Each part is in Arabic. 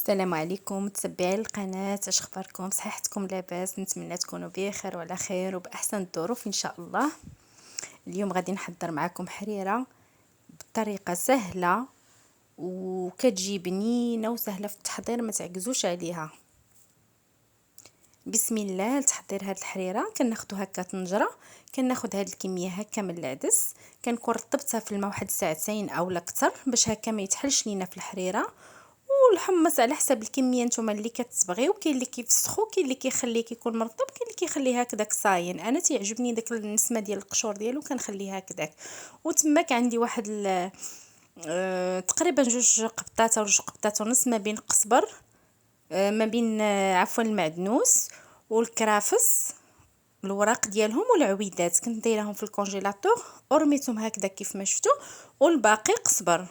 السلام عليكم متابعي القناة، اش اخباركم؟ صحتكم لاباس؟ نتمنى تكونوا بخير وعلى خير وباحسن الظروف ان شاء الله. اليوم غادي نحضر معكم حريرة بطريقة سهلة وكتجي بنينة وسهلة في التحضير، ما تعجزوش عليها. بسم الله. لتحضير هاد الحريرة كناخدو هكا طنجرة، كناخد هاد الكمية هكا من العدس، كنكون رطبتها في الماء واحد ساعتين او اكثر باش هكا ما يتحلش لينا في الحريرة. والحمص على حسب الكميه نتوما اللي كتبغيو، كاين اللي كيفسخو، كاين اللي كيخليه كيكون مرطب، كاين اللي كيخليه هكذاك صاين. انا تيعجبني داك النسمه ديال القشور ديالو كنخليه هكذاك. وتماك عندي واحد تقريبا جوج قبطات او جوج قبطات ونص ما بين قزبر، ما بين عفوا المعدنوس والكرافس، الوراق ديالهم والعويدات كنت دايرهم في الكونجيلاتور ورميتهم هكذا كيف ما شفتوا. والباقي قزبر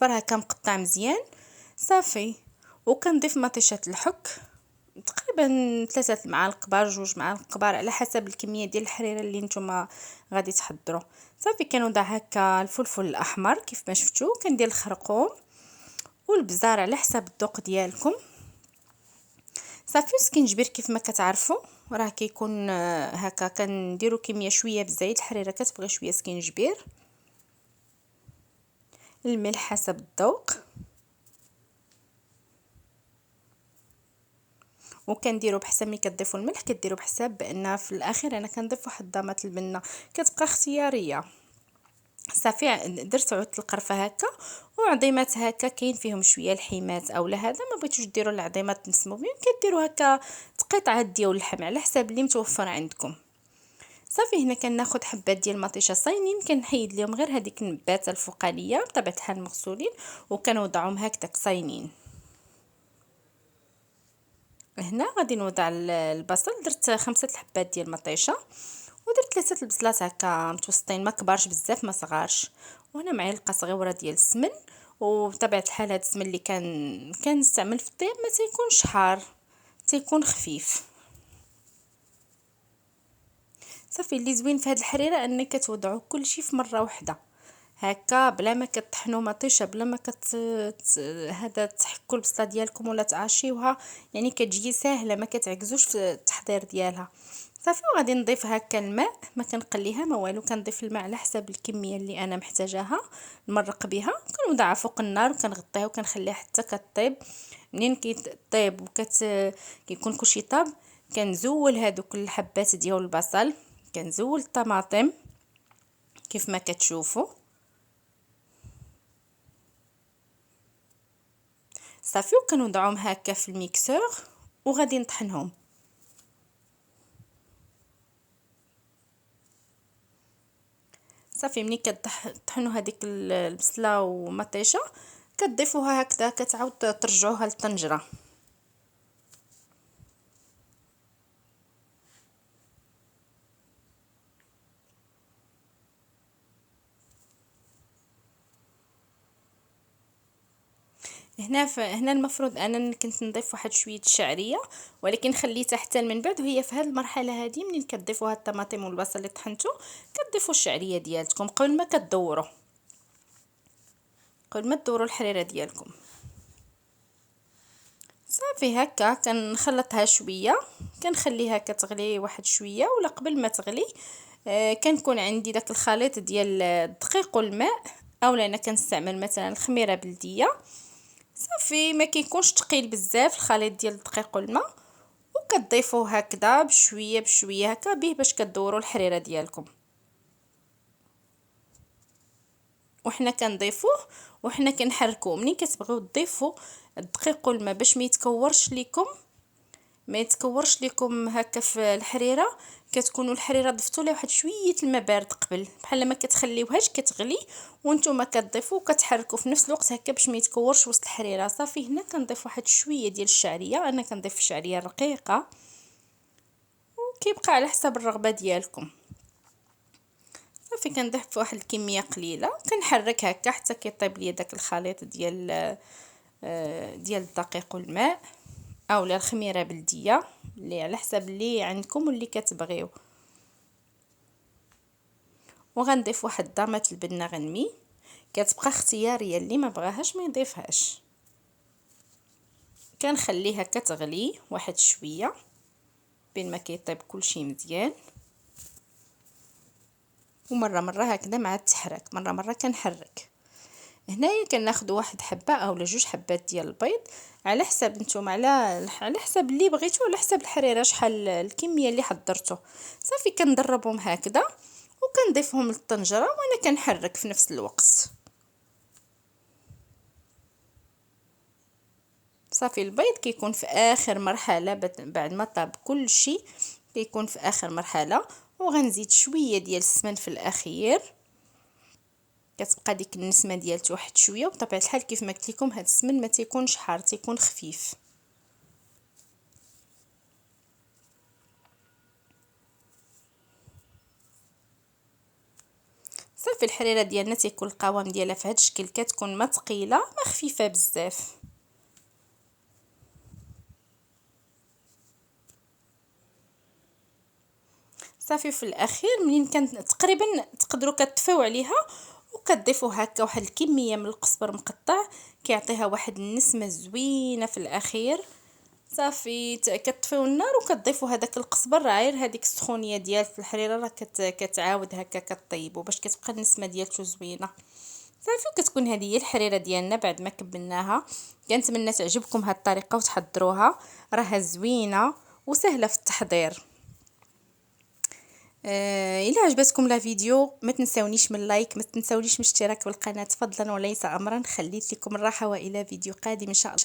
هكا مقطع مزيان صافي. وكنضيف مطيشه الحك تقريبا 3 معالق كبار، 2 معالق كبار على حسب الكميه ديال الحريره اللي نتوما غادي تحضروا. صافي كنوضع هكا الفلفل الاحمر كيف ما شفتوا، كندير الخرقوم والبزار على حسب الذوق ديالكم. صافي السكينجبير كيف ما كتعرفوا راه كيكون هكا كنديروا كميه شويه بزايد، الحريره كتبغي شويه سكينجبير. الملح حسب الذوق، وكنديروا بحسب ملي كتضيفوا الملح كديروا بحساب بان في الاخير انا كنضيف واحد ضامه البنه كتبقى اختياريه. صافي درت عود القرفه هكا وعظيمات هكا كاين فيهم شويه الحيمات اولا هذا ما بغيتوش ديروا العظيمات تنسموا بهم كديروا هكا تقيطعات ديال اللحم على حساب اللي متوفر عندكم. صافي هنا كناخذ حبات ديال المطيشه صاينين كنحيد لهم غير هذيك النباته الفوقانيه بطبيعه الحال مغسولين وكنوضعهم هكذاك صاينين. هنا غادي نوضع البصل، درت 5 الحبات ديال المطيشه ودرت 3 البصلات هكا متوسطين ما كبارش بزاف ما صغارش، وهنا معلقه صغيره ديال السمن. وبطبيعه الحال هذا السمن اللي كنستعمل في الطياب ما تيكونش حار، تيكون خفيف. صافي اللي زوين في هذه الحريره انك كتوضعوا كل شيء في مره واحده هكا بلا ما كطحنوا مطيشه، بلا ما هذا تحكوا البصله ديالكم ولا تعاشيوها، يعني كتجي ساهله ما كتعكزوش في التحضير ديالها. صافي وغادي نضيف هكا الماء، ما كنقليها ما والو، كنضيف الماء على حسب الكميه اللي انا محتاجاها نمرق بها. كنوضعها فوق النار وكنغطيها وكنخليها حتى كطيب. منين كيطيب كيكون كلشي طاب كنزول هذوك الحبات ديال البصل، كنزول الطماطم كيف ما كتشوفوا. صافي وكنوضعهم هكا في الميكسور وغادي نطحنهم. صافي ملي كطحنوا هذيك البصله ومطيشه كتضيفوها هكذا كتعاود ترجعوها للطنجره. هنا المفروض انا كنت نضيف واحد شويه الشعريه، ولكن خليتها حتى من بعد، وهي في هذه المرحله هذه منين كتضيفوها الطماطم والبصل اللي طحنتو كتضيفوا الشعريه ديالتكم قبل ما كدوروا، قبل ما تدوروا الحريره ديالكم. صافي هكا كنخلطها شويه، كنخليها كتغلي واحد شويه، ولا قبل ما تغلي كنكون عندي داك الخليط ديال الدقيق والماء، اولا انا كنستعمل مثلا الخميره بلديه. صافي ما كيكونش ثقيل بزاف الخليط ديال الدقيق والماء، وكتضيفوه هكذا بشويه بشويه هكا به باش كدوروا الحريره ديالكم. وحنا كنضيفوه وحنا كنحركوه منين كتبغيو تضيفوا الدقيق والماء باش ما يتكورش لكم هكا في الحريره. كتكونوا الحريره ضفتوا لها واحد شويه الماء بارد قبل، بحال ما كتخليوهاش كتغلي وانتم كتضيفوا وكتحركوا في نفس الوقت هكا باش ما يتكورش وسط الحريره. صافي هنا كنضيف واحد شويه ديال الشعريه، انا كنضيف شعريه رقيقه وكيبقى على حسب الرغبه ديالكم. صافي كنضيف واحد الكميه قليله كنحرك هكا حتى كيطيب لي داك الخليط ديال الدقيق والماء اولا الخميره بلديه اللي على حسب اللي عندكم واللي كتبغيو. وغنضيف واحد ضامه البنه غنمي، كتبقى اختياريه اللي ما بغاهاش ما يضيفهاش. كنخليها كتغلي واحد شويه بين ما كيطيب كلشي مزيان، ومره هكذا مع التحراك، مره كنحرك. هنايا كناخذوا واحد حبه اولا جوج حبات ديال البيض على حساب نتوما، على حساب اللي بغيتو، على حساب الحريره شحال الكميه اللي حضرتو. صافي كنضربهم هكذا وكنضيفهم للطنجره وانا كنحرك في نفس الوقت. صافي البيض كيكون في اخر مرحله بعد ما طاب كل شيء، كيكون في اخر مرحله. وغنزيد شويه ديال السمن في الاخير، كتبقى ديك النسمه ديالته واحد شويه. وبطبيعه الحال كيف ما قلت لكم هذا السمن ما تيكونش حار، تيكون خفيف. صافي الحريره ديالنا تيكون القوام ديالها في هذا الشكل، كتكون ما ثقيله ما خفيفه بزاف. صافي في الاخير منين كانت تقريبا تقدروا كتطفيو عليها وكتضيفوا هكا واحد الكميه من القزبر مقطع، كيعطيها واحد النسمه زوينه في الاخير. صافي كتطفيو النار وكتضيفوا هذاك القزبر، عاير هذيك السخونيه ديال الحريره راه كتعاود هكا كطيبوا باش كتبقى النسمه ديالته زوينه. صافي وكتكون هذه هي الحريره ديالنا بعد ما كبناها. كنتمنى تعجبكم هذه الطريقه وتحضروها، راها زوينه وسهله في التحضير. الا عجبتكم لا فيديو ما تنساونيش من لايك، ما تنساونيش من اشتراك بالقناه فضلا وليس امرا. خليت لكم الراحه والى فيديو قادم ان شاء الله.